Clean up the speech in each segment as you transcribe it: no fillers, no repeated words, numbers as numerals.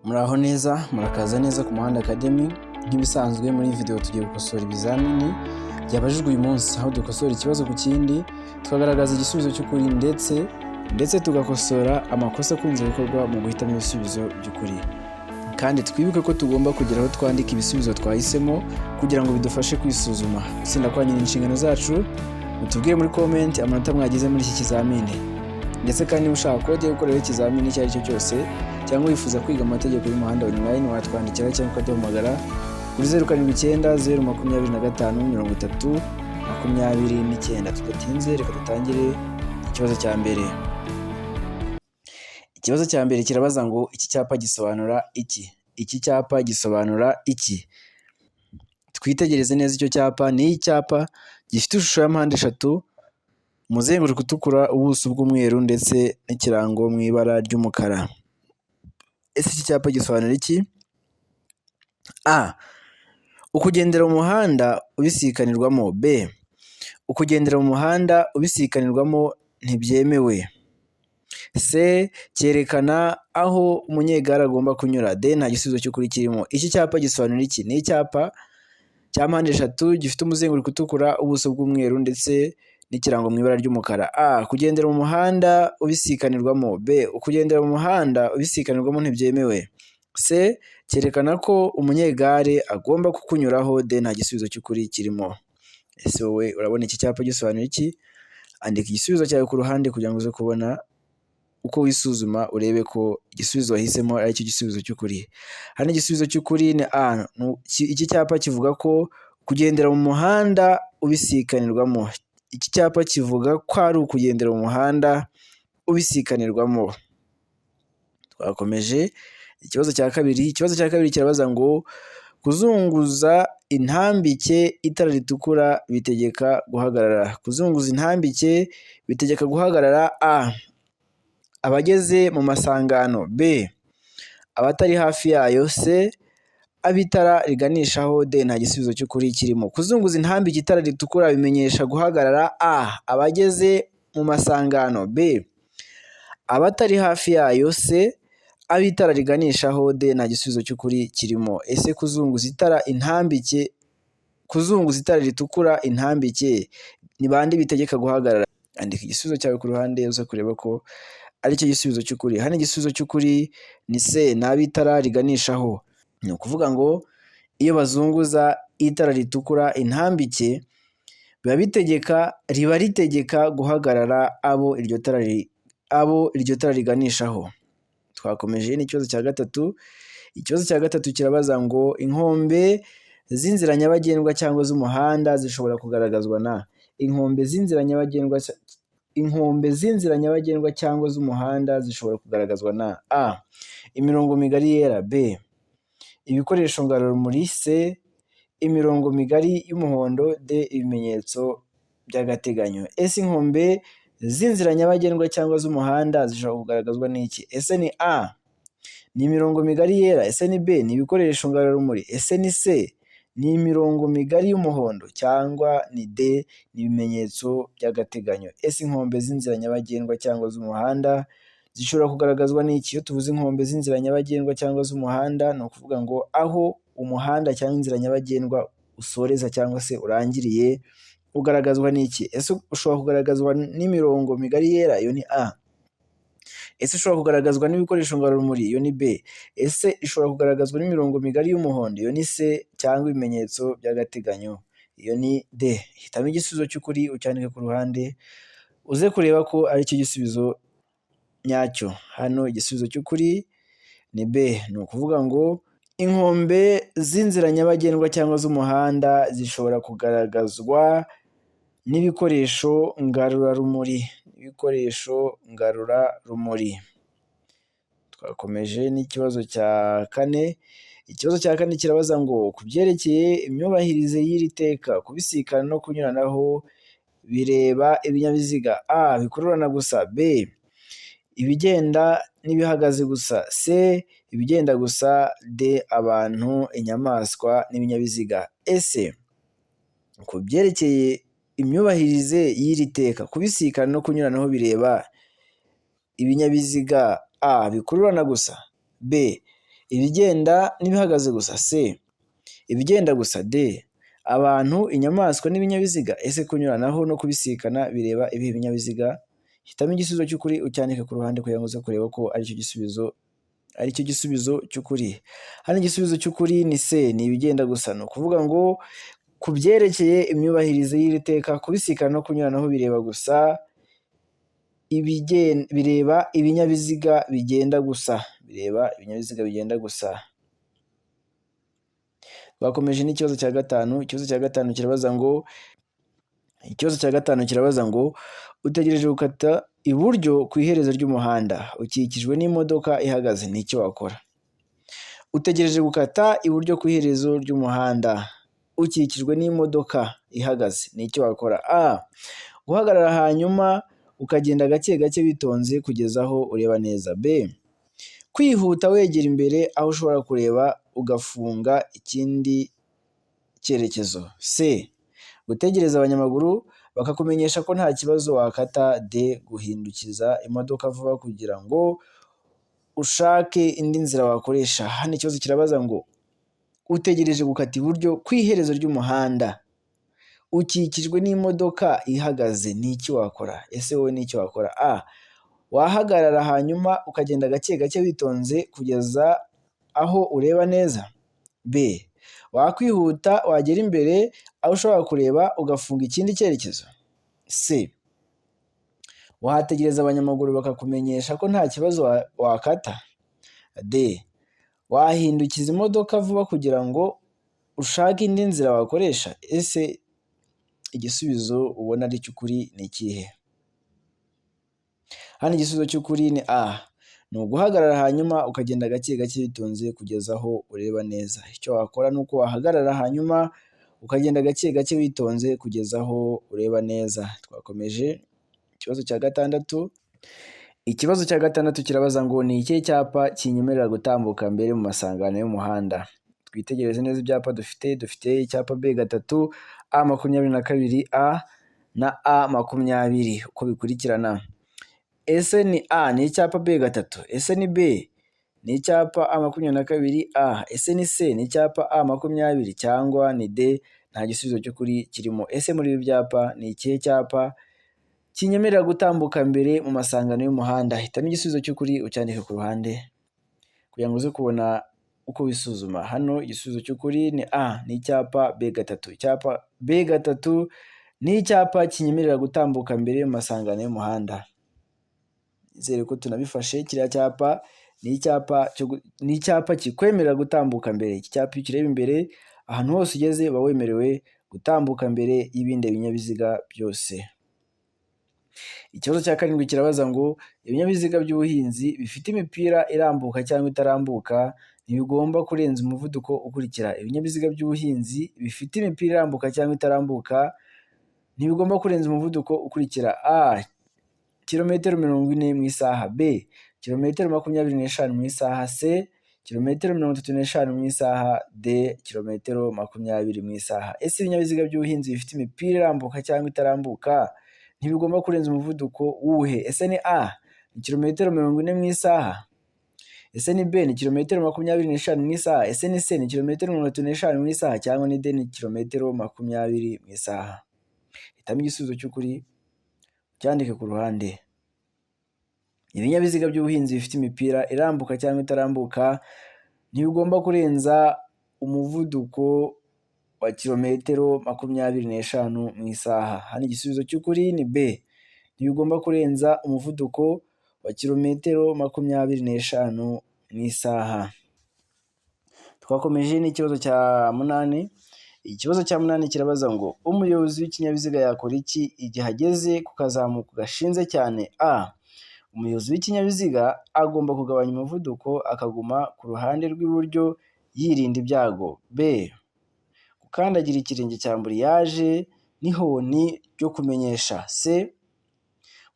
Muraho neza, murakaza neza ku Muhanda Academy. Nk'ibisanzwe muri iyi video tugiye gukosora ibizamini byabajijwe uyu munsi, aho dukosora ikibazo ku kindi tukagaragaza igisubizo cy'ukuri ndetse tugakosora amakosa akunze gukorwa mu guhitamo ibisubizo by'ukuri. Kandi twibuke ko tugomba kugira aho twandika ibisubizo twahisemo kugira ngo bidufashe kwisuzuma. Gutsinda kwanyu ni inshingano zacu. Mutubwire muri comment amanota mwagize muri iki kizamini. Ndetse kandi niba ushaka kode yo gukorera ikizamini icyo ari cyo cyose cyangwa wifuza kwiga amategeko y'umuhanda online, watwandikira cyangwa ukaduhamagara kuri 0792253029. Tudatinze reka dutangire ikibazo cya mbere. Ikibazo cya mbere kirabaza ngo iki cyapa gisobanura iki? Iki cyapa gisobanura iki? Twitegereze neza icyo cyapa. Ni icyapa gifite ishusho ya mpande eshatu, umuzenguruko utukura, ubuso bw'umweru ndetse n'ikirango mu ibara ry'umukara. Ese iki cyapa gisobanura iki? A. Ukugendera mu muhanda ubisikanirwamo. B. Ukugendera mu muhanda ubisikanirwamo ntibyemewe. C. Cyerekana aho umunyegare agomba kunyura. D. Nta gisubizo cy'ukuri kirimo. Iki cyapa gisobanura iki? Ni icyapa cya mpande eshatu gifite umuzenguruko utukura, ubuso bw'umweru ndetse n'ikirango mu ibara ry'umukara. A. Kugendera mu muhanda ubisikanirwamo. B. Ukugendera mu muhanda ubisikanirwamo ntibyemewe. C. Cyerekana ko umunyegare agomba kukunyuraho. D. Nta gisubizo cy'ukuri kirimo. Ese wowe urabona iki cyapa gisobanura iki? Andika igisubizo cyawe ku ruhande kugira ngo uze kubona uko wisuzuma urebe ko igisubizo wahisemo ari cyo gisubizo cy'ukuri. Hano igisubizo cy'ukuri ni A. Iki cyapa kivuga ko kugendera mu muhanda ubisikanirwamo. Iki cyapa kivuga ko ari ukugendera mu muhanda ubisikanirwamo. Twakomeje. Ikibazo cya kabiri. Ikibazo cya kabiri kirabaza ngo kuzunguza intambike itara ritukura bitegeka guhagarara. Kuzunguza intambike bitegeka guhagarara. A. Abageze mu masangano. B. Abatari hafi yayo. C. Abitara riganishaho. D. Nta gisubizo cy'ukuri kirimo. Kuzunguza intambike itara ritukura bimenyesha guhagarara. A. Abageze mu masangano. B. Abatari hafi yayo. C. Abitara riganishaho. D. Nta gisubizo cy'ukuri kirimo. Ese kuzunguza itara ritukura intambike ni bande bitegeka guhagarara? Andika igisubizo cyawe ku ruhande uze kureba ko ari cyo gisubizo cy'ukuri. Hano igisubizo cy'ukuri ni C. Ni abitara riganishaho. Ni ukuvuga ngo iyo bazunguza itara ritukura intambike riba ritegeka guhagarara abo iryo tara riganishaho. Twakomeje n'ikibazo cya gatatu. Ikibazo cya gatatu kirabaza ngo inkombe z'inzira nyabagendwa cyangwa z'umuhanda zishobora kugaragazwa na. Inkombe z'inzira nyabagendwa cyangwa z'umuhanda zishobora kugaragazwa na. A. Imirongo migari yera. B. Ibikoresho ngarurarumuri. C. Imirongo migari y'umuhondo. D. Ibimenyetso by'agateganyo. Ese inkombe z'inzira nyabagendwa cyangwa z'umuhanda zishobora kugaragazwa n'iki? Ese ni A. Ni imirongo migari yera. Ese ni B. Ni ibikoresho ngarurarumuri. Ese ni C. Ni imirongo migari y'umuhondo cyangwa ni D. Ni ibimenyetso by'agateganyo. Ese inkombe z'inzira nyabagendwa cyangwa z'umuhanda zishobora kugaragazwa n'iki? Iyo tuvuze inkombe z'inzira nyabagendwa cyangwa z'umuhanda ni ukuvuga ngo aho umuhanda cyangwa inzira nyabagendwa usoreza cyangwa se urangiriye ugaragazwa n'iki? Ese ushobora kugaragazwa n'imirongo migari yera? Iyo ni A. Ese ushobora kugaragazwa n'ibikoresho ngarurarumuri? Iyo ni B. Ese ishobora kugaragazwa n'imirongo migari y'umuhondo? Iyo ni C. Cyangwa ibimenyetso by'agateganyo? Iyo ni D. Hitamo igisubizo cy'ukuri ucyandike ku ruhande uze kureba ko ari cyo gisubizo nyacyo. Hano igisubizo cy'ukuri ni B. Ni ukuvuga ngo inkombe z'inzira nyabagendwa cyangwa z'umuhanda zishobora kugaragazwa n'ibikoresho ngarurarumuri. Twakomeje n'ikibazo cya kane. Ikibazo cya kane kirabaza ngo ku byerekeye imyubahirize y'iri teka, kubisikana no kunyuranaho bireba ibinyabiziga. A. Bikururana gusa. B. Ibigenda n'ibihagaze gusa. C. Ibigenda gusa. D. Abantu, inyamaswa n'ibinyabiziga. Ese ku byerekeye imyubahirize y'iri teka, kubisikana no kunyuranaho bireba ibinyabiziga. A. Bikururana gusa. B. ibigenda n'ibihagaze gusa C, ibigenda gusa D, abantu, inyamaswa n'ibinyabiziga. Ese kunyuranaho no kubisikana bireba ibihe binyabiziga? Hitamo igisubizo cy'ukuri ucyandike ku ruhande kugira ngo uze kureba ko aricyo gisubizo cy'ukuri. Hano igisubizo cy'ukuri ni C, ni ibigenda gusa. Ni ukuvuga ngo ku byerekeye imyubahirize y'iri teka, kubisikana no kunyuranaho bireba gusa bireba ibinyabiziga bigenda gusa, bireba ibinyabiziga bigenda gusa. Twakomeje n'ikibazo cya gatanu. Ikibazo cya gatanu kirabaza ngo utegereje gukata iburyo ku iherezo ry'umuhanda, ukikijwe n'imodoka ihagaze, ni icyo wakora? Utegereje gukata iburyo ku iherezo ry'umuhanda, ukikijwe n'imodoka ihagaze, ni icyo wakora? A, guhagarara hanyuma ukagenda gake gake witonze kugeza aho ureba neza. B, kwihuta wegera imbere aho ushobora kureba ugafunga ikindi cyerekezo. C, gutegereza abanyamaguru bakakumenyesha ko nta kibazo wakata. D, guhindukiza imodoka vuba kugira ngo ushake indi nzira wakoresha. Hano ikibazo kirabaza ngo utegereje gukata iburyo ku iherezo ry'umuhanda, ukikijwe n'imodoka ihagaze, ni iki wakora? Ese wowe ni icyo wakora? A, wahagarara hanyuma ukagenda gake gake witonze kugeza aho ureba neza. B, wakwihuta wagera imbere aho ushobora kureba ugafunga ikindi cyerekezo. C, wahategereza abanyamaguru bakakumenyesha ko nta kibazo wakata. D, wahindukiza imodoka vuba kugira ngo ushake indi nzira wakoresha. Ese igisubizo ubona ari cy'ukuri ni ikihe? Hano igisubizo cy'ukuri ni A, ni uguhagarara hanyuma ukagenda gake gake witonze kugeza aho ureba neza. Icyo wakora ni uko wahagarara hanyuma ukagenda gake gake witonze kugeza aho ureba neza. Twakomeje ikibazo cya gatandatu. Ikibazo cya gatandatu kirabaza ngo ni ikihe cyapa kinyemerera gutambuka mbere mu masangano y'umuhanda? Twitegereze neza ibyapa dufite icyapa B3, A22, A na A20 uko bikurikirana. Ese ni A ni icyapa B3? Ese ni B ni icyapa A22 A? Ese ni C ni icyapa A20 cyangwa ni D nta gisubizo cy'ukuri kirimo? Ese muri ibi byapa ni ikihe cyapa kinyemerera gutambuka mbere mu masangano y'umuhanda? Hitamo igisubizo cy'ukuri ucyandike ku ruhande kugira ngo uze kubona uko wisuzuma. Hano igisubizo cy'ukuri ni A, ni icyapa B3. Icyapa B3 ni icyapa kinyemerera gutambuka mbere mu masangano y'umuhanda. Nizere ko tunabifashe. Kiriya cyapa ni icyapa kikwemerera gutambuka mbere. Iki cyapa iyo ukireba imbere, ahantu hose ugeze uba wemerewe gutambuka mbere y'ibindi binyabiziga byose. Ikibazo cya karindwi kirabaza ngo ibinyabiziga by'ubuhinzi bifite imipira irambuka cyangwa itarambuka ntibigomba kurenza umuvuduko ukurikira. Ibinyabiziga by'ubuhinzi bifite imipira irambuka cyangwa itarambuka ntibigomba kurenza umuvuduko ukurikira: A, kilometero 40 mu isaha; B, kilometero 25 mu isaha; C, kilometero 35 mu isaha; D, kilometero 20 mu isaha. Ese ibinyabiziga by'ubuhinzi bifite imipira irambuka cyangwa itarambuka ntibigomba kurenza umuvuduko wuhe? Ese ni A, ni kilometero 40 mu isaha? Ese ni B, ni kilometero 25 mu isaha? Ese ni C, ni kilometero 35 mu isaha? Cyangwa ni D, ni kilometero 20 mu isaha? Hitamo igisubizo cy'ukuri cyandike ku ruhande. Ibinyabiziga by'ubuhinzi bifite imipira irambuka cyangwa itarambuka ntibigomba kurenza umuvuduko wa kilometero 25 mu isaha. Hano igisubizo cy'ukuri ni B, ntibigomba kurenza umuvuduko wa kilometero 25 mu isaha. Twakomeje n'ikibazo cya munani. Ikibazo cya munani kirabaza ngo umuyobozi w'ikinyabiziga yakora iki igihe ageze ku kazamuko gashinze cyane? A, umuyobozi w'ikinyabiziga agomba kugabanya umuvuduko akaguma ku ruhande rw'iburyo yirinda ibyago. B, gukandagira ikirenge cya amburiyaje n'ihoni ryo kumenyesha. C,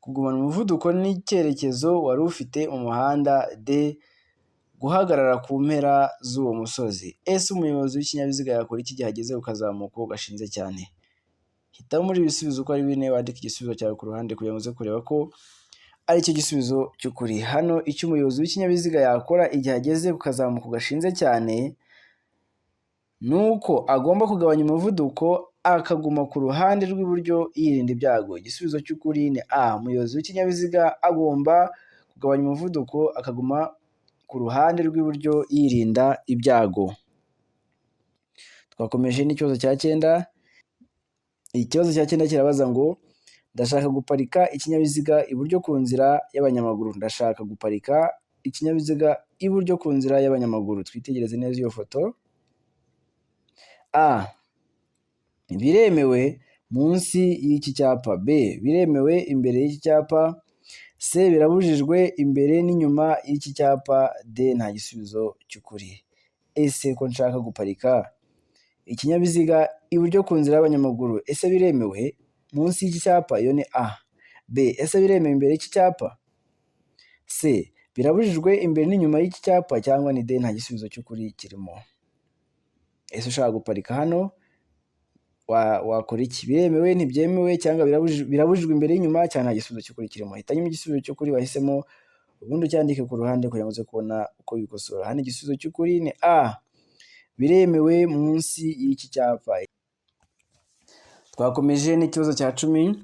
kugumana umuvuduko n'icyerekezo wari ufite mu muhanda. D, guhagarara ku mpera z'uwo musozi. Ese umuyobozi w'ikinyabiziga yakora iki igihe ageze ku kazamuko gashinze cyane? Hitamo muri ibisubizo uko ari bine, wandika igisubizo cyawe ku ruhande kugira ngo uze kureba ko aricyo gisubizo cy'ukuri. Hano icyo umuyobozi w'ikinyabiziga yakora igihe ageze ku kazamuko gashinze cyane, ni uko agomba kugabanya umuvuduko akaguma ku ruhande rw'iburyo yirinda ibyago. Igisubizo cy'ukuri ni A. Umuyobozi w'ikinyabiziga agomba kugabanya umuvuduko akaguma ku ruhande rw'iburyo yirinda ibyago. Twakomeje n'ikibazo cya 9. Ikibazo cya 9 kirabaza ngo ndashaka guparika ikinyabiziga iburyo ku nzira y'abanyamaguru. Ndashaka guparika ikinyabiziga iburyo ku nzira y'abanyamaguru. Twitegereze neza iyo foto. A. Biremewe munsi y'iki cyapa. B. Biremewe imbere y'iki cyapa. C. Birabujijwe imbere n'inyuma y'iki cyapa. D. Nta gisubizo cy'ukuri. Ese ko nshaka guparika ikinyabiziga iburyo ku nzira y'abanyamaguru, ese biremewe munsi y'iki cyapa? Iyo ni A. B. Ese biremewe imbere y'iki cyapa? C. Birabujijwe imbere n'inyuma y'iki cyapa, cyangwa ni D. Nta gisubizo cy'ukuri kirimo. Ese ushaka guparika hano wakora iki? Biremewe, ntibyemewe, cyangwa birabujijwe imbere n'inyuma, cyangwa nta gisubizo cy'ukuri kirimo? Hitamo igisubizo cy'ukuri wahisemo, ubundi ucyandike ku ruhande kugira ngo uze kubona uko bikosora. Hano igisubizo cy'ukuri ni A. Biremewe munsi y'iki cyapa. Twakomeje n'ikibazo cya 10.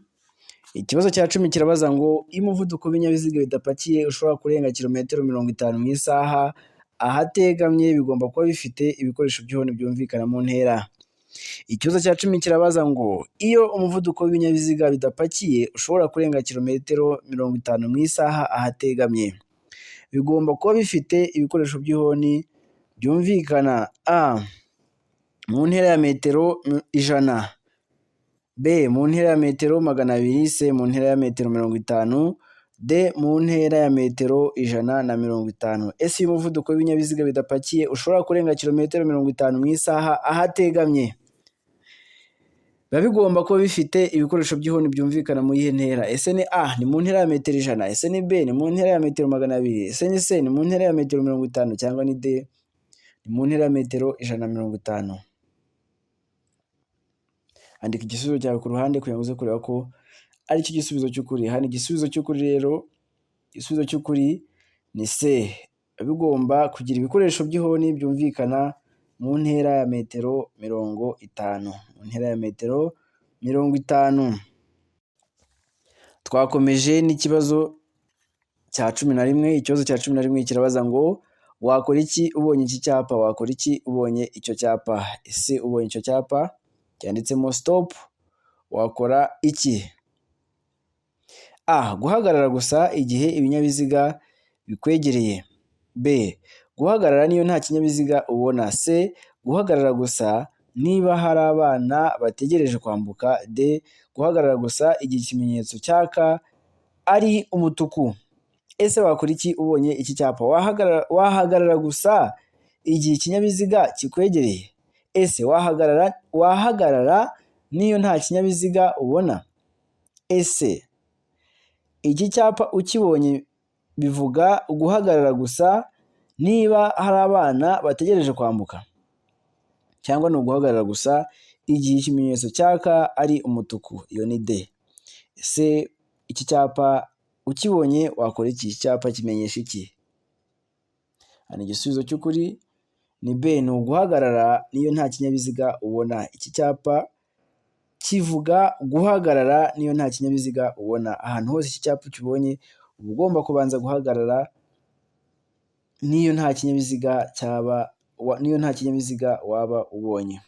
Ikibazo cya 10 kirabaza ngo iyo umuvuduko w'ibinyabiziga bidapakiye ushobora kurenga kilometero 50 mu isaha, ahategamye bigomba kuba bifite ibikoresho by'ihoni byumvikana mu ntera. Ikibazo cya 10 kirabaza ngo iyo umuvuduko w'ibinyabiziga bidapakiye ushobora kurenga kilometero 50 mu isaha, ahategamye bigomba kuba bifite ibikoresho by'ihoni byumvikana A. mu ntera ya metero 100, B. mu ntera ya metero 200, C. mu ntera ya metero 50, D. mu ntera ya metero 150. Ese iyo umuvuduko w'ibinyabiziga bidapakiye ushobora kurenga kilometero 50 mu isaha, ahategamye biba bigomba kuba bifite ibikoresho by'ihoni byumvikana mu yihe ntera? Ese ni A. ni mu ntera ya metero 100, ese ni B. ni mu ntera ya metero 200, ese ni C. ni mu ntera ya metero 50, cyangwa ni D. ni mu ntera ya metero 150. Andika igisubizo cyawe ku ruhande kugira ngo uze kureba ko ari cyo gisubizo cy'ukuri. Hano igisubizo cy'ukuri rero, igisubizo cy'ukuri ni C. Bigomba kugira ibikoresho by'ihoni byumvikana mu ntera ya metero 50. Mu ntera ya metero 50. Twakomeje n'ikibazo cya 11. Ikibazo cya 11 kirabaza ngo wakora iki ubonye iki cyapa? Wakora iki ubonye icyo cyapa? Ese ubonye icyo cyapa cyanditsemo stop wakora iki? A. Guhagarara gusa igihe ibinyabiziga bikwegereye. B. Guhagarara niyo nta kinyabiziga ubona. C. Guhagarara gusa niba hari abana bategereje kwambuka. D. Guhagarara gusa igihe ikimenyetso cyaka ari umutuku. Ese wakora iki ubonye iki cyapa? Wahagarara gusa igihe ikinyabiziga kikwegereye. Ese wahagarara niyo nta kinyabiziga ubona. Ese iki cyapa ukibonye bivuga guhagarara gusa niba hari abana bategereje kwambuka, cyangwa ni uguhagarara gusa igihe ikimenyetso cyaka ari umutuku? Iyo ni D. Ese iki cyapa ukibonye wakora iki? Iki cyapa kimenyesha iki? Hano igisubizo cy'ukuri ni B. ni uguhagarara niyo nta kinyabiziga ubona. Iki cyapa kivuga guhagarara niyo nta kinyabiziga ubona. Ahantu hose iki cyapa ukibonye uba ugomba kubanza guhagarara niyo nta kinyabiziga waba ubonye.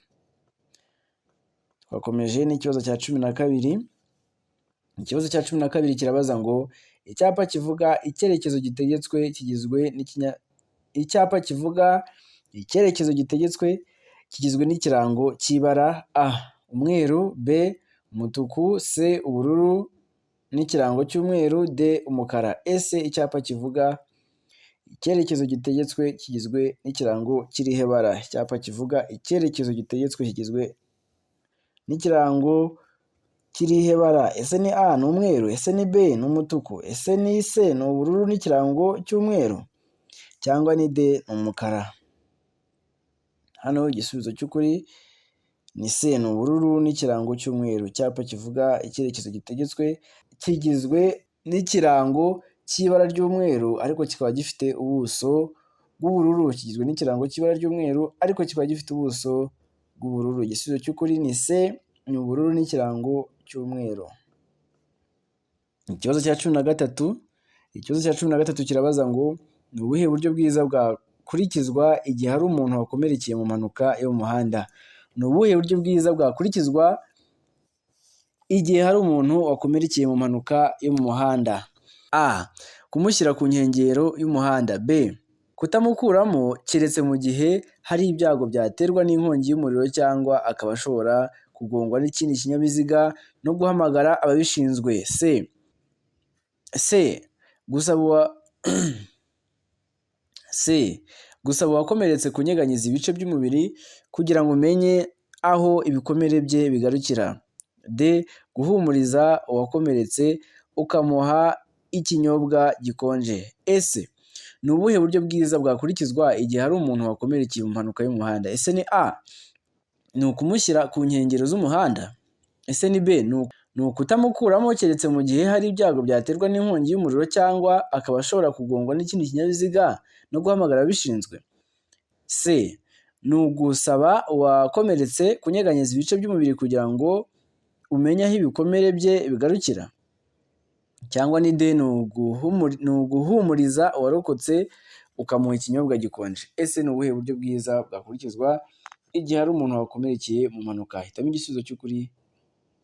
Twakomeje n'ikibazo cya 12. Ikibazo cya 12 kirabaza ngo icyapa kivuga icyerekezo gitegetswe kigizwe n'ikirango cy'ibara A. umweru, B. umutuku, C. ubururu n'ikirango cy'umweru, D. umukara. Ese icyapa kivuga icyerekezo gitegetswe kigizwe n'ikirango kirihe bara? Icyapa kivuga icyerekezo gitegetswe kigizwe n'ikirango kirihe bara? Ese ni A. ni umweru, ese ni B. ni umutuku, ese ni C. ni ubururu n'ikirango cy'umweru, cyangwa ni D. ni umukara? Hano igisubizo cy'ukuri ni C. ni ubururu n'ikirango cy'umweru. Icyapa kivuga icyerekezo gitegetswe kigizwe n'ikirango cy'ibara ry'umweru ariko kikaba gifite ubuso bw'ubururu, kigizwe n'ikirango cy'ibara ry'umweru ariko kikaba gifite ubuso bw'ubururu. Igisubizo cy'ukuri ni C, ni ubururu n'ikirango cy'umweru. Ikibazo cya 13, ikibazo cya 13 kirabaza ngo ni ubuhe buryo bwiza bwakurikizwa igihe hari umuntu wakomerekeye mu mpanuka yo mu muhanda? Ni ubuhe buryo bwiza bwakurikizwa igihe hari umuntu wakomerekeye mu mpanuka yo mu muhanda? A. Kumushyira ku nkengero y'umuhanda. B. Kutamukuramo keretse mu gihe hari ibyago byaterwa n'inkongi y'umuriro cyangwa akaba ashobora kugongwa n'ikindi kinyabiziga no guhamagara ababishinzwe. Gusaba uwakomeretse kunyeganyeza ibice by'umubiri kugira ngo umenye aho ibikomere bye bigarukira. D. Guhumuriza uwakomeretse ukamuha ikinyobwa gikonje. Ese ni ubuhe buryo bwiza bwakurikizwa igihe hari umuntu wakomerekeye mu mpanuka y'umuhanda? Ese ni A, ni ukumushyira ku nkengero z'umuhanda? Ese ni B, ni ukutamukuramo keretse mu gihe hari ibyago byaterwa n'inkongi y'umuriro cyangwa akaba ashobora kugongwa n'ikindi kinyabiziga no guhamagara ababishinzwe? C, ni ugusaba uwakomeretse kunyeganyeza ibice by'umubiri kugira ngo umenye aho ibikomere bye bigarukira? Cyangwa ni D, ni uguhumuriza uwarokotse ukamuha ikinyobwa gikonje? Ese ni ubuhe buryo bwiza bwakurikizwa igihe hari umuntu wakomerekeye mu mpanuka? Hitamo igisubizo cy'ukuri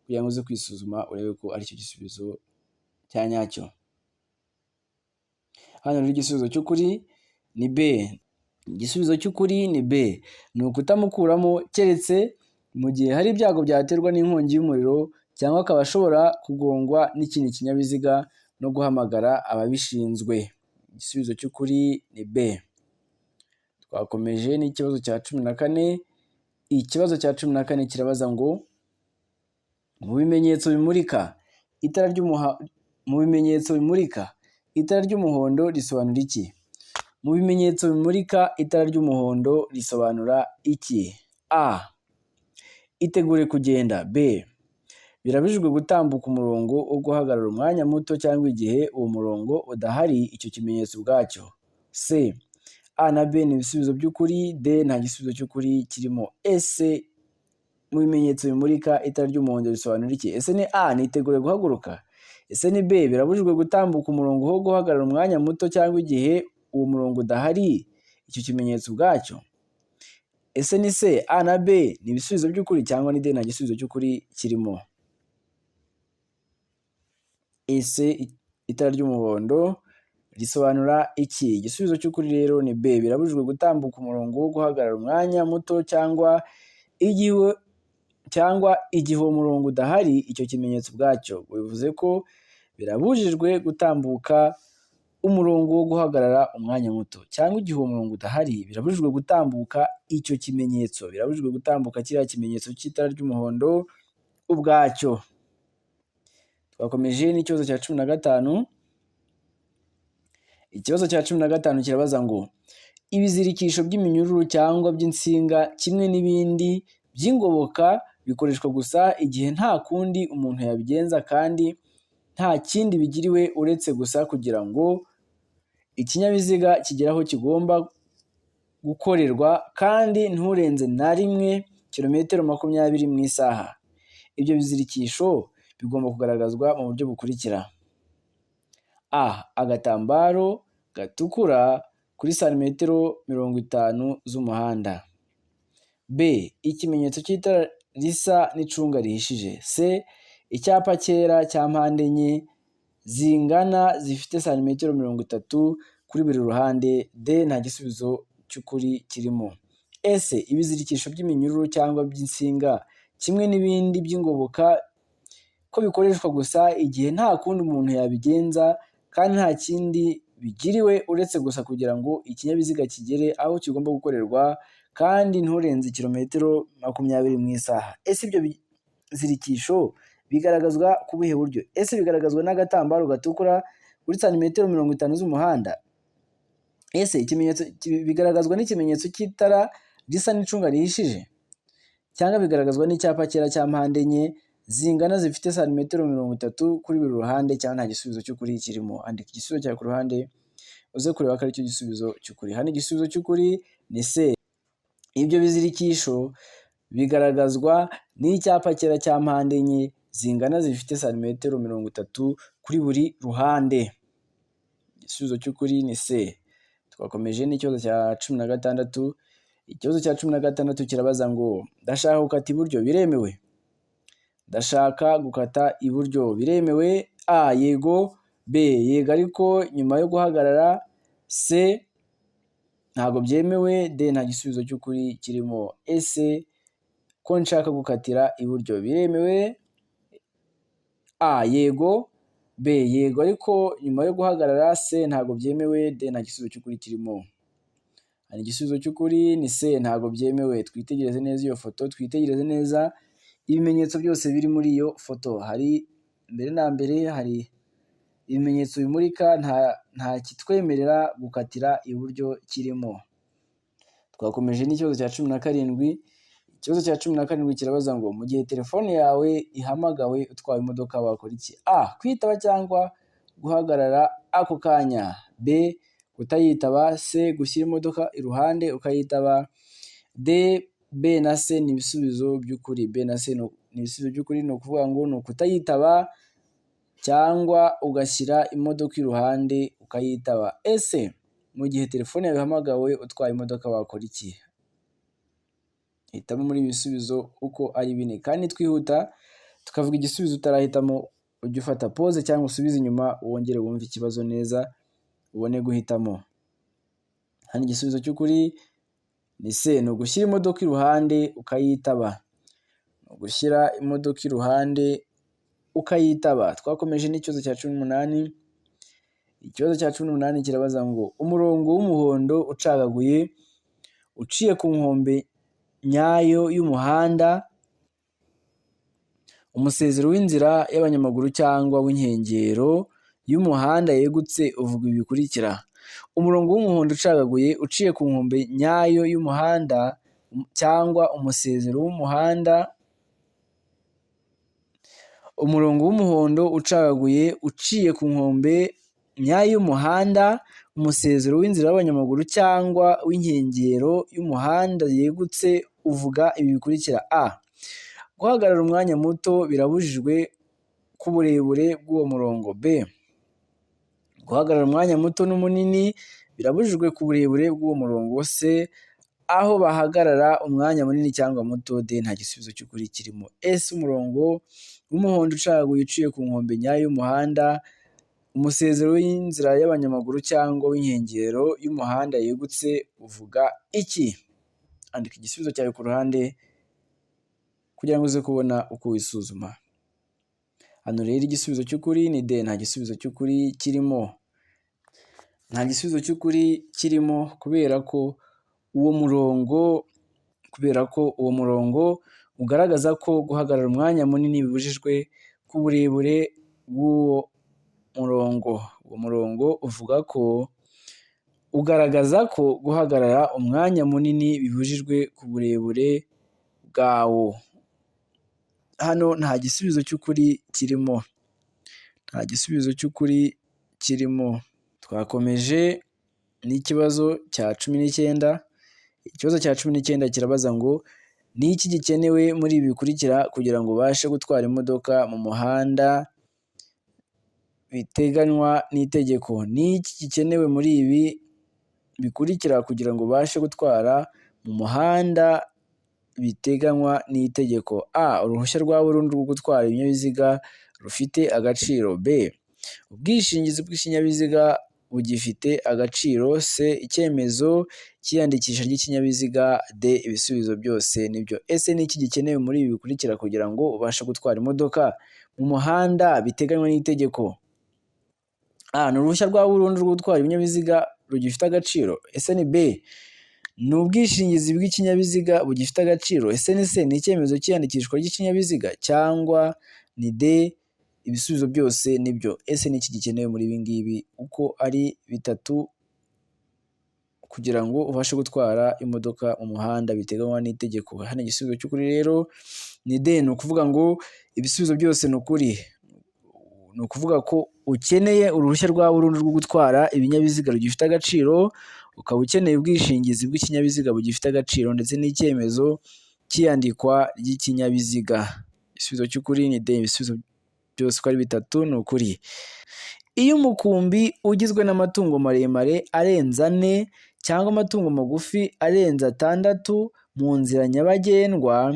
kugira ngo uze kwisuzuma urebe ko aricyo gisubizo cya nyacyo. Hano rero igisubizo cy'ukuri ni B. Igisubizo cy'ukuri ni B, ni ukutamukuramo keretse mu gihe hari ibyago byaterwa n'inkongi y'umuriro cyangwa akaba ashobora kugongwa n'ikindi kinyabiziga no guhamagara ababishinzwe. Igisubizo cy'ukuri ni B. Twakomeje n'ikibazo cya 14. Ikibazo cya 14 kirabaza ngo mu bimenyetso bimurika itara ry'umuhondo risobanura iki? Mu bimenyetso bimurika itara ry'umuhondo risobanura iki? A. Itegure kugenda. B. Birabujijwe gutambuka umurongo wo guhagarara umwanya muto cyangwa igihe uwo murongo udahari, icyo kimenyetso ubwacyo. C. A na B ni ibisubizo by'ukuri. D nta gisubizo cy'ukuri kirimo. Ese mu bimenyetso bimurika itara ry'umuhondo risobanura iki? Ese ni A, ni itegure guhaguruka? Ese ni B, birabujijwe gutambuka umurongo wo guhagarara umwanya muto cyangwa igihe uwo murongo udahari, icyo kimenyetso ubwacyo? Ese ni C, A na B ni ibisubizo by'ukuri cyangwa ni D nta gisubizo cy'ukuri kirimo? Ese itara ry'umuhondo risobanura iki? Igisubizo cy'ukuri rero ni B, birabujijwe gutambuka umurongo wo guhagarara umwanya muto cyangwa igihe uwo murongo udahari, icyo kimenyetso ubwacyo. Bivuze ko birabujijwe gutambuka umurongo wo guhagarara umwanya muto cyangwa igihe uwo murongo udahari, birabujijwe gutambuka icyo kimenyetso, birabujijwe gutambuka kiriya kimenyetso cy'itara ry'umuhondo ubwacyo. Twakomeje n'ikibazo cya 15. Ikibazo cya 15 kirabaza ngo ibizirikisho by'iminyururu cyangwa by'insinga kimwe n'ibindi by'ingoboka bikoreshwa gusa igihe nta kundi umuntu yabigenza kandi nta kindi bigiriwe uretse gusa kugira ngo ikinyabiziga kigere aho kigomba gukorerwa kandi nturenze na rimwe kilometero 20 mu isaha. Ibyo bizirikisho bigomba kugaragazwa mu buryo bukurikira: A. Agatambaro gatukura kuri santimetero 50 z'umuhanda. B. Ikimenyetso cy'itara risa n'icunga rihishije. C. Icyapa cyera cya mpande enye zingana zifite santimetero 30 kuri buri ruhande. D nta gisubizo cy'ukuri kirimo. Ese ibizirikisho by'iminyururu cyangwa by'insinga kimwe n'ibindi by'ingoboka ko bikoreshwa gusa igihe nta kundi umuntu yabigenza kandi nta kindi bigiriwe uretse gusa kugira ngo ikinyabiziga kigere aho kigomba gukorerwa kandi nturenze kilometero 20 mu isaha. Ese ibyo bizirikisho bigaragazwa ku buhe buryo? Ese bigaragazwa n'agatambaro gatukura kuri santimetero 50 z'umuhanda? Ese ikimenyetso bigaragazwa n'ikimenyetso cy'itara risa n'icunga rihishije? Cyangwa bigaragazwa n'icyapa cyera cya mpande enye zingana zifite santimetero 30 kuri buri ruhande, cyangwa nta gisubizo cy'ukuri kirimo. Andika igisubizo cyawe ku ruhande uze kureba ko ari cyo gisubizo cy'ukuri. Hano igisubizo cy'ukuri ni C. Ibyo bizirikisho bigaragazwa n'icyapa cyera cya mpande enye zingana zifite santimetero 30 kuri buri ruhande. Igisubizo cy'ukuri ni C. Twakomeje n'ikibazo cya 16. Ikibazo cya 16 kirabaza ngo ndashaka gukata iburyo biremewe? Ndashaka gukata iburyo biremewe? A. Yego. B. Yego ariko nyuma yo guhagarara. C. Ntabwo byemewe. D. Nta gisubizo cy'ukuri kirimo. Ese ko nshaka gukatira iburyo biremewe? A. Yego. B. Yego ariko nyuma yo guhagarara. C. Ntabwo byemewe. D. Nta gisubizo cy'ukuri kirimo. Hari igisubizo cy'ukuri ni C. Ntabwo byemewe. Twitegereze neza iyo foto, twitegereze neza ibimenyetso byose biri muri iyo foto. Hari mbere na mbere hari ibimenyetso bimurika, nta kitwemerera gukatira iburyo kirimo. Twakomeje n'ikibazo cya 17. Ikibazo cya 17 kirabaza ngo mu gihe telefone yawe ihamagawe utwaye imodoka wakora iki? A. Kwitaba cyangwa guhagarara ako kanya. B. Kutayitaba. C. Gushyira imodoka iruhande ukayitaba. D. B na C ni ibisubizo by'ukuri. B na C ni ibisubizo by'ukuri, ni ukuvuga ngo ni ukutayitaba cyangwa ugashyira imodoka iruhande ukayitaba. Ese mu gihe telefone yawe ihamagawe utwaye imodoka wakora iki? Hitamo muri ibi bisubizo uko ari bine, kandi twihuta tukavuga igisubizo utarahitamo. Ujye ufata pause cyangwa usubize inyuma wongere wumve ikibazo neza ubone guhitamo. Hano igisubizo cy'ukuri ni C. Ni ugushyira imodoka iruhande ukayitaba. Ni ugushyira imodoka iruhande ukayitaba. Twakomeje n'ikibazo cya 18. Ikibazo cya 18 kirabaza ngo umurongo w'umuhondo ucagaguye uciye ku nkombe nyayo y'umuhanda, umusezero w'inzira y'abanyamaguru cyangwa w'inkengero y'umuhanda yegutse uvuga ibi bikurikira. Umurongo w'umuhondo ucagaguye uciye ku nkombe nyayo y'umuhanda cyangwa umusezero w'umuhanda. Umurongo w'umuhondo ucagaguye uciye ku nkombe nyayo y'umuhanda, umusezero w'inzira y'abanyamaguru cyangwa w'inkengero y'umuhanda yegutse uvuga ibi bikurikira. A. Guhagarara umwanya muto birabujijwe ku burebure bw'uwo murongo. B. Guhagarara umwanya muto n'umunini birabujijwe ku burebure bw'uwo murongo. C. Aho bahagarara umwanya munini cyangwa muto. D. Nta gisubizo cy'ukuri kirimo. Ese umurongo w'umuhondo ucagaguye uciye ku nkombe nyayo y'umuhanda, umusezero w'inzira y'abanyamaguru cyangwa w'inkengero y'umuhanda yegutse uvuga iki? Andika igisubizo cyawe ku ruhande kugira ngo uze kubona uko wisuzuma. Hano rero igisubizo cy'ukuri ni D. Nta gisubizo cy'ukuri kirimo. Nta gisubizo cy'ukuri kirimo kubera ko uwo murongo ugaragaza ko guhagarara umwanya munini bibujijwe ku burebure bw'uwo murongo. Uwo murongo ugaragaza ko guhagarara umwanya munini bibujijwe ku burebure bwawo. Hano nta gisubizo cy'ukuri kirimo. Nta gisubizo cy'ukuri kirimo. Twakomeje n'ikibazo cya 19. Ikibazo cya 19 kirabaza ngo ni iki gikenewe muri ibi bikurikira kugira ngo ubashe gutwara imodoka mu muhanda biteganywa n'itegeko? Ni iki gikenewe muri ibi bikurikira kugira ngo ubashe gutwara mu muhanda biteganywa n'itegeko? A. Uruhushya rwa burundu rwo gutwara ibinyabiziga rufite agaciro. B. Ubwishingizi bw'ikinyabiziga bugifite agaciro. C. Icyemezo cy'iyandikisha ry'ikinyabiziga. D. Ibisubizo byose nibyo. Ese ni iki gikenewe muri ibi bikurikira kugira ngo ubashe gutwara imodoka mu muhanda biteganywa n'itegeko? A. Ni uruhushya rwa burundu rwo gutwara ibinyabiziga rugifite agaciro. Ese ni B. Ni ubwishingizi bw'ikinyabiziga bugifite agaciro. Ese ni C. Ni icyemezo cy'iyandikishwa ry'ikinyabiziga, cyangwa ni D. Ibisubizo byose nibyo. Ese ni iki gikenewe muri ibi ngibi uko ari bitatu kugira ngo ubashe gutwara imodoka mu muhanda biteganywa n'itegeko. Hano igisubizo cy'ukuri rero ni D, ni ukuvuga ngo ibisubizo byose ni ukuri. Ni ukuvuga ko ukeneye uruhushya rwa burundu rwo gutwara ibinyabiziga rugifite agaciro, ukaba ukeneye ubwishingizi bw'ikinyabiziga bugifite agaciro ndetse n'icyemezo cy'iyandikwa ry'ikinyabiziga. Igisubizo cy'ukuri ni D, ibisubizo byose uko ari bitatu ni ukuri. Iyo umukumbi ugizwe n'amatungo maremare arenze 4 cyangwa amatungo magufi arenze 6 mu nzira nyabagendwa,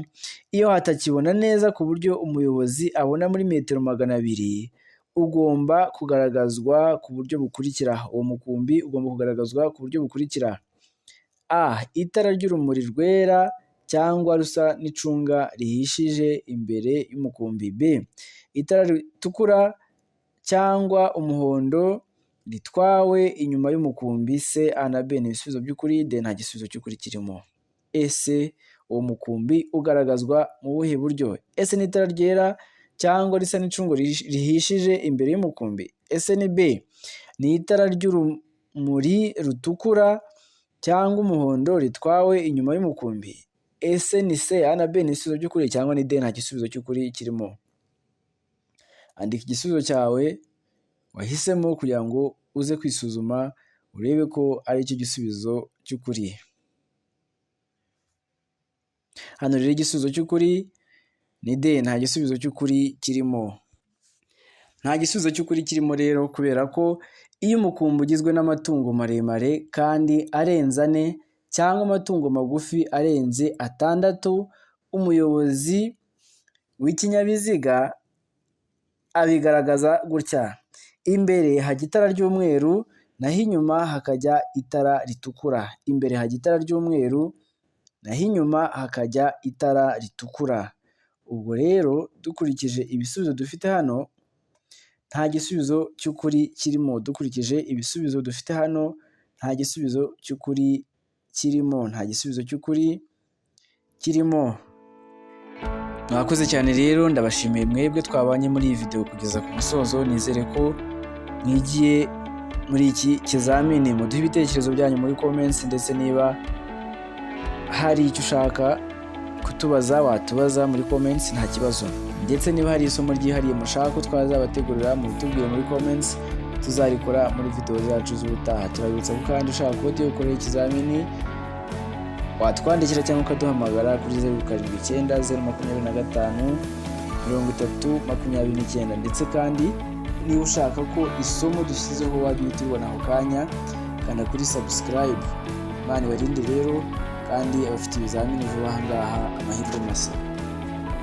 iyo hatakibona neza ku buryo umuyobozi abona muri metero 200, ugomba kugaragazwa ku buryo bukurikira. Uwo mukumbi ugomba kugaragazwa ku buryo bukurikira: A. Itara ry'urumuri rwera cyangwa rusa n'icunga rihishije imbere y'umukumbi. B. Itara ritukura cyangwa umuhondo ritwawe inyuma y'umukumbi. C, A na B ni ibisubizo by'ukuri. D, nta gisubizo cy'ukuri kirimo. Ese uwo mukumbi ugaragazwa mu buhe buryo? Ese ni itara ryera cyangwa risa n'icunga rihishije imbere y'umukumbi? Ese ni B, ni itara ry'urumuri rutukura cyangwa umuhondo ritwawe inyuma y'umukumbi? Ese ni C, A na B ni ibisubizo by'ukuri cyangwa ni D, nta gisubizo cy'ukuri kirimo? Andika igisubizo cyawe wahisemo kugira ngo uze kwisuzuma urebe ko ari cyo gisubizo cy'ukuri. Hano rero igisubizo cy'ukuri ni D, nta gisubizo cy'ukuri kirimo. Nta gisubizo cy'ukuri kirimo rero kubera ko iyo umukumbi ugizwe n'amatungo maremare kandi arenze 4 cyangwa amatungo magufi arenze 6, umuyobozi w'ikinyabiziga abigaragaza gutya: imbere hajya itara ry'umweru naho inyuma hakajya itara ritukura. Imbere hajya itara ry'umweru naho inyuma hakajya itara ritukura. Ubwo rero dukurikije ibisubizo dufite hano, nta gisubizo cy'ukuri kirimo. Dukurikije ibisubizo dufite hano, nta gisubizo cy'ukuri kirimo. Nta gisubizo cy'ukuri kirimo. Mwakoze cyane rero, ndabashimiye mwebwe twabanye muri iyi video kugeza ku musozo. Nizere ko mwigiye muri iki kizamini. Muduhe ibitekerezo byanyu muri comments, ndetse niba hari icyo ushaka kutubaza watubaza muri comments, nta kibazo. Ndetse niba hari isomo ryihariye mushaka ko twazabategurira, mubitubwire muri comments, tuzarikora muri video zacu z'ubutaha. Turabibutsa ko kandi ushaka ko tugukorera ikizamini watwandikira cyangwa ukaduhamagara kuri 079 025 30 29. Ndetse kandi niba ushaka ko isomo dushyizeho wajya utibona ako kanya, kanda kuri subscribe. Imana ibarinde rero, kandi abafite ibizamini vuba aha ngaha amahirwe masa.